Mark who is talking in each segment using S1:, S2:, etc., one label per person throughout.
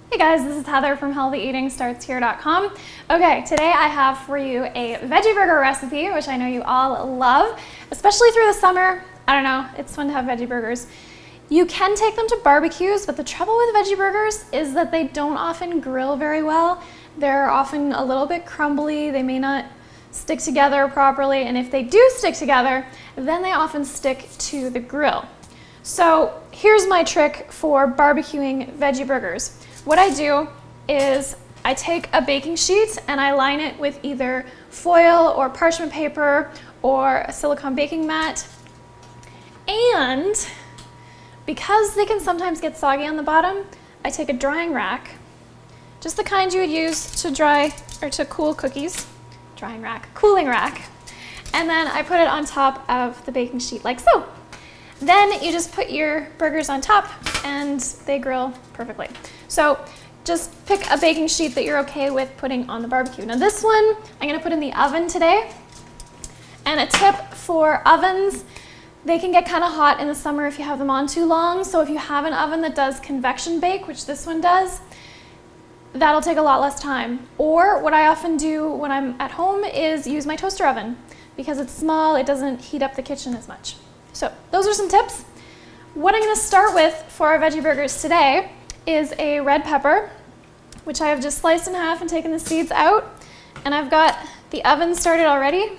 S1: Hey guys, this is Heather from HealthyEatingStartsHere.com. Okay, today I have for you a veggie burger recipe, which I know you all love, especially through the summer. I don't know, it's fun to have veggie burgers. You can take them to barbecues, but the trouble with veggie burgers is that they don't often grill very well. They're often a little bit crumbly, they may not stick together properly, and if they do stick together, then they often stick to the grill. So here's my trick for barbecuing veggie burgers. What I do is I take a baking sheet and I line it with either foil or parchment paper or a silicone baking mat. And because they can sometimes get soggy on the bottom, I take a drying rack, just the kind you would use to dry or to cool cookies. Drying rack, cooling rack. And then I put it on top of the baking sheet like so. Then you just put your burgers on top and they grill perfectly. So just pick a baking sheet that you're okay with putting on the barbecue. Now this one, I'm gonna put in the oven today. And a tip for ovens, they can get kind of hot in the summer if you have them on too long. So if you have an oven that does convection bake, which this one does, that'll take a lot less time. Or what I often do when I'm at home is use my toaster oven. Because it's small, it doesn't heat up the kitchen as much. So those are some tips. What I'm gonna start with for our veggie burgers today is a red pepper, which I have just sliced in half and taken the seeds out. And I've got the oven started already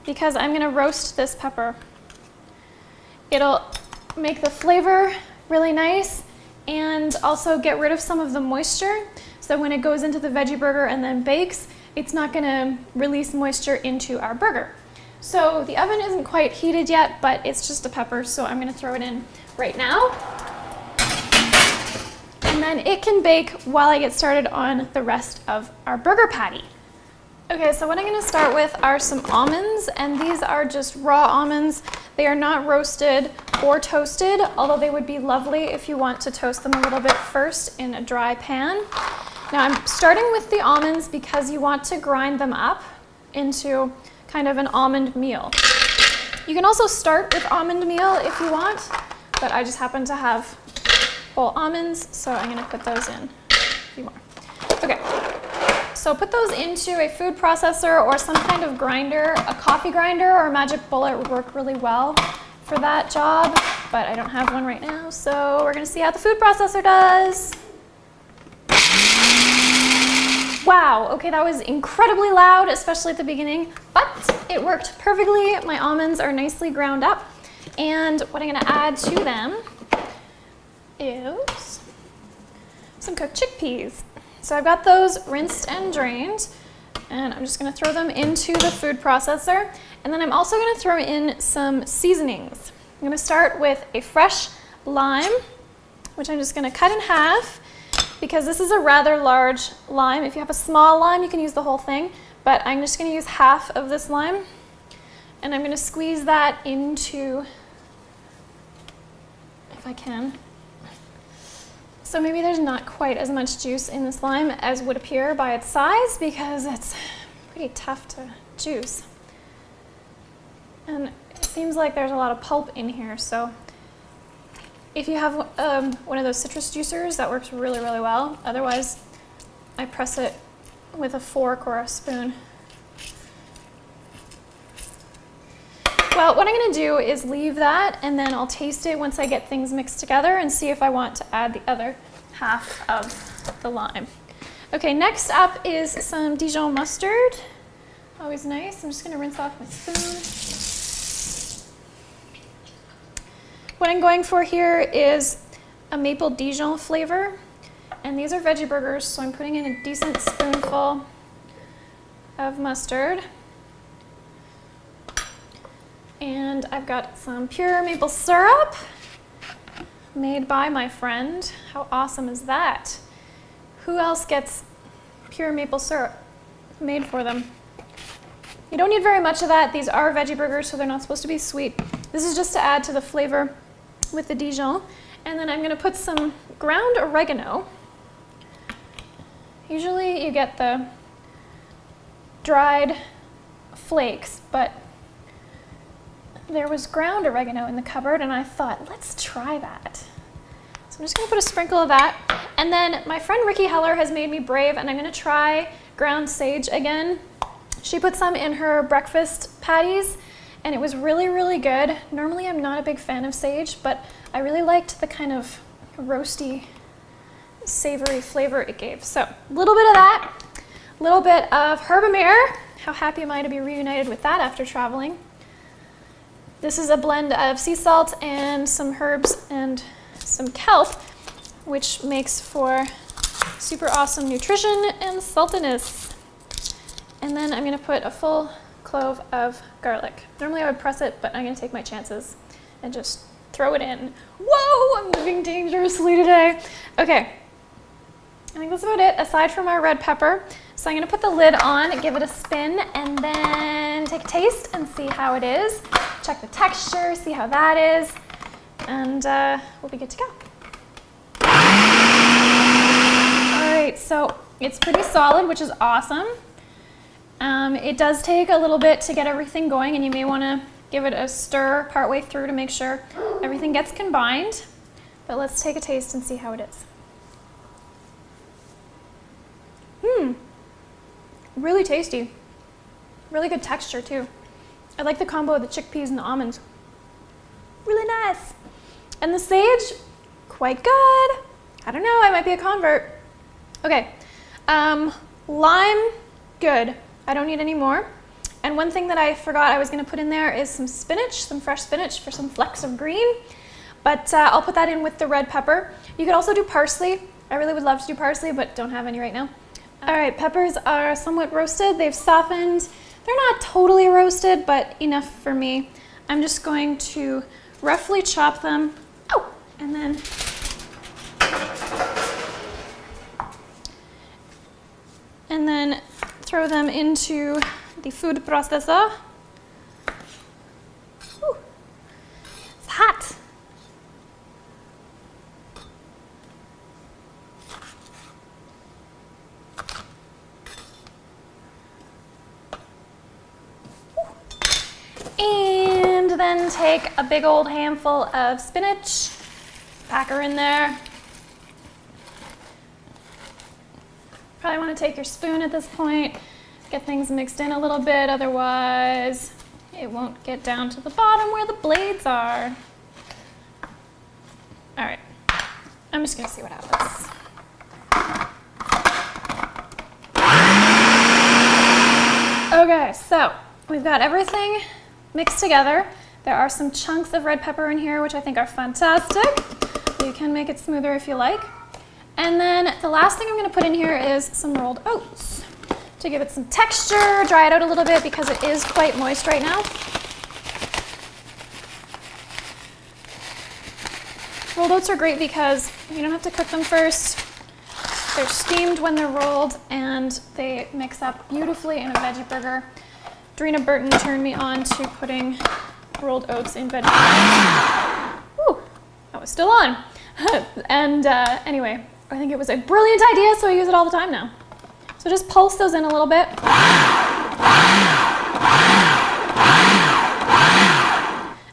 S1: because I'm gonna roast this pepper. It'll make the flavor really nice and also get rid of some of the moisture. So when it goes into the veggie burger and then bakes, it's not gonna release moisture into our burger. So the oven isn't quite heated yet, but it's just a pepper, so I'm gonna throw it in right now. And then it can bake while I get started on the rest of our burger patty. Okay, so what I'm gonna start with are some almonds, and these are just raw almonds. They are not roasted or toasted, although they would be lovely if you want to toast them a little bit first in a dry pan. Now I'm starting with the almonds because you want to grind them up into kind of an almond meal. You can also start with almond meal if you want, but I just happen to have whole almonds, so I'm gonna put those in. A few more. Okay, so put those into a food processor or some kind of grinder. A coffee grinder or a Magic Bullet would work really well for that job, but I don't have one right now, so we're gonna see how the food processor does. Wow, okay, that was incredibly loud, especially at the beginning, but it worked perfectly. My almonds are nicely ground up, and what I'm gonna add to them is some cooked chickpeas. So I've got those rinsed and drained, and I'm just gonna throw them into the food processor, and then I'm also gonna throw in some seasonings. I'm gonna start with a fresh lime, which I'm just gonna cut in half, because this is a rather large lime. If you have a small lime, you can use the whole thing, but I'm just gonna use half of this lime, and I'm gonna squeeze that into, if I can. So maybe there's not quite as much juice in this lime as would appear by its size, because it's pretty tough to juice. And it seems like there's a lot of pulp in here, so if you have one of those citrus juicers, that works really, really well. Otherwise, I press it with a fork or a spoon. Well, what I'm gonna do is leave that, and then I'll taste it once I get things mixed together and see if I want to add the other half of the lime. Okay, next up is some Dijon mustard. Always nice. I'm just gonna rinse off my spoon. What I'm going for here is a maple Dijon flavor, and these are veggie burgers, so I'm putting in a decent spoonful of mustard. And I've got some pure maple syrup made by my friend. How awesome is that? Who else gets pure maple syrup made for them? You don't need very much of that. These are veggie burgers, so they're not supposed to be sweet. This is just to add to the flavor with the Dijon. And then I'm gonna put some ground oregano. Usually you get the dried flakes, but there was ground oregano in the cupboard, and I thought, let's try that. So I'm just gonna put a sprinkle of that. And then my friend Ricky Heller has made me brave, and I'm gonna try ground sage again. She put some in her breakfast patties, and it was really, really good. Normally I'm not a big fan of sage, but I really liked the kind of roasty, savory flavor it gave. So a little bit of that, a little bit of Herbamare. How happy am I to be reunited with that after traveling. This is a blend of sea salt and some herbs and some kelp, which makes for super awesome nutrition and saltiness. And then I'm gonna put a full clove of garlic. Normally I would press it, but I'm gonna take my chances and just throw it in. Whoa, I'm living dangerously today. Okay, I think that's about it, aside from our red pepper. So I'm gonna put the lid on, give it a spin, and then take a taste and see how it is. Check the texture, see how that is, and we'll be good to go. All right, so it's pretty solid, which is awesome. It does take a little bit to get everything going, and you may want to give it a stir partway through to make sure everything gets combined. But let's take a taste and see how it is. Really tasty. Really good texture too. I like the combo of the chickpeas and the almonds. Really nice. And the sage, quite good. I don't know, I might be a convert. Okay, lime, good. I don't need any more. And one thing that I forgot I was gonna put in there is some spinach, some fresh spinach for some flecks of green. But I'll put that in with the red pepper. You could also do parsley. I really would love to do parsley, but don't have any right now. All right, peppers are somewhat roasted. They've softened. They're not totally roasted, but enough for me. I'm just going to roughly chop them. Oh, and then throw them into the food processor. Whew. It's hot. And then take a big old handful of spinach, pack her in there. Probably want to take your spoon at this point, get things mixed in a little bit, otherwise it won't get down to the bottom where the blades are. All right, I'm just gonna see what happens. Okay, so we've got everything mixed together. There are some chunks of red pepper in here, which I think are fantastic. You can make it smoother if you like. And then the last thing I'm gonna put in here is some rolled oats to give it some texture, dry it out a little bit because it is quite moist right now. Rolled oats are great because you don't have to cook them first. They're steamed when they're rolled and they mix up beautifully in a veggie burger. Drina Burton turned me on to putting rolled oats in veggie burgers. Woo, that was still on. And anyway, I think it was a brilliant idea, so I use it all the time now. So just pulse those in a little bit.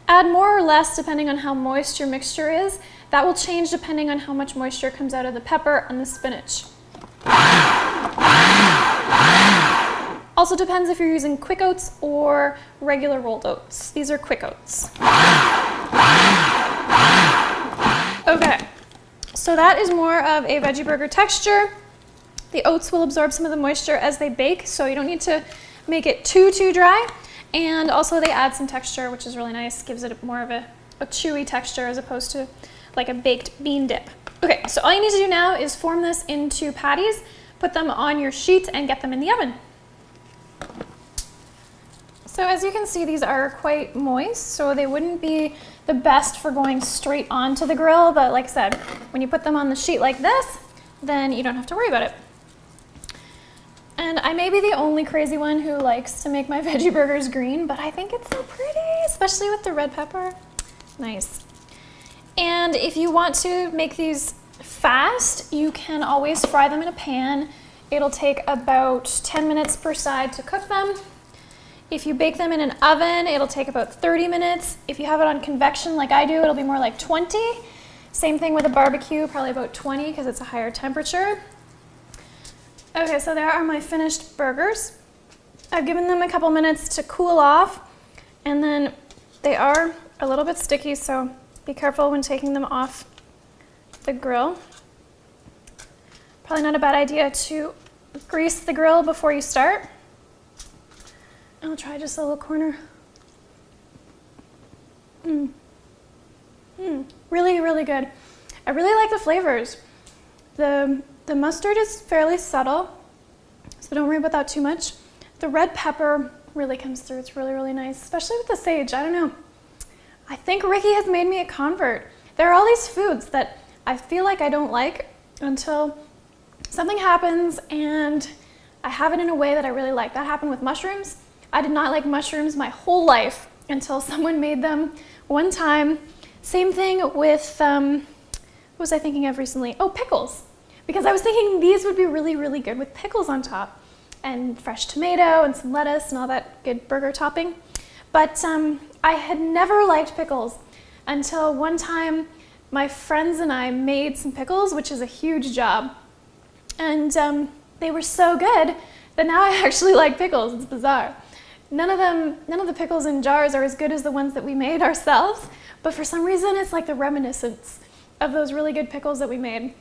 S1: Add more or less depending on how moist your mixture is. That will change depending on how much moisture comes out of the pepper and the spinach. Also depends if you're using quick oats or regular rolled oats. These are quick oats. Okay, so that is more of a veggie burger texture. The oats will absorb some of the moisture as they bake, so you don't need to make it too dry. And also they add some texture, which is really nice. Gives it more of a chewy texture as opposed to like a baked bean dip. Okay, so all you need to do now is form this into patties, put them on your sheet, and get them in the oven. So as you can see, these are quite moist, so they wouldn't be the best for going straight onto the grill, but like I said, when you put them on the sheet like this, then you don't have to worry about it. And I may be the only crazy one who likes to make my veggie burgers green, but I think it's so pretty, especially with the red pepper. Nice. And if you want to make these fast, you can always fry them in a pan. It'll take about 10 minutes per side to cook them. If you bake them in an oven, it'll take about 30 minutes. If you have it on convection like I do, it'll be more like 20. Same thing with a barbecue, probably about 20 because it's a higher temperature. Okay, so there are my finished burgers. I've given them a couple minutes to cool off, and then they are a little bit sticky, so be careful when taking them off the grill. Probably not a bad idea to grease the grill before you start. I'll try just a little corner. Really, really good. I really like the flavors. The mustard is fairly subtle, so don't worry about that too much. The red pepper really comes through. It's really, really nice, especially with the sage. I don't know. I think Ricky has made me a convert. There are all these foods that I feel like I don't like until something happens and I have it in a way that I really like. That happened with mushrooms. I did not like mushrooms my whole life until someone made them one time. Same thing with, what was I thinking of recently? Oh, pickles. Because I was thinking these would be really, really good with pickles on top and fresh tomato and some lettuce and all that good burger topping. But I had never liked pickles until one time my friends and I made some pickles, which is a huge job. And they were so good that now I actually like pickles. It's bizarre. None of the pickles in jars are as good as the ones that we made ourselves, but for some reason it's like the reminiscence of those really good pickles that we made.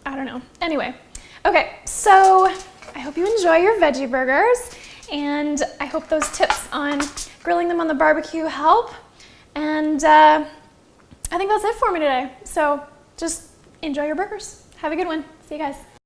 S1: I don't know. Anyway, okay, so I hope you enjoy your veggie burgers, and I hope those tips on grilling them on the barbecue help. And I think that's it for me today. So just enjoy your burgers. Have a good one. See you guys.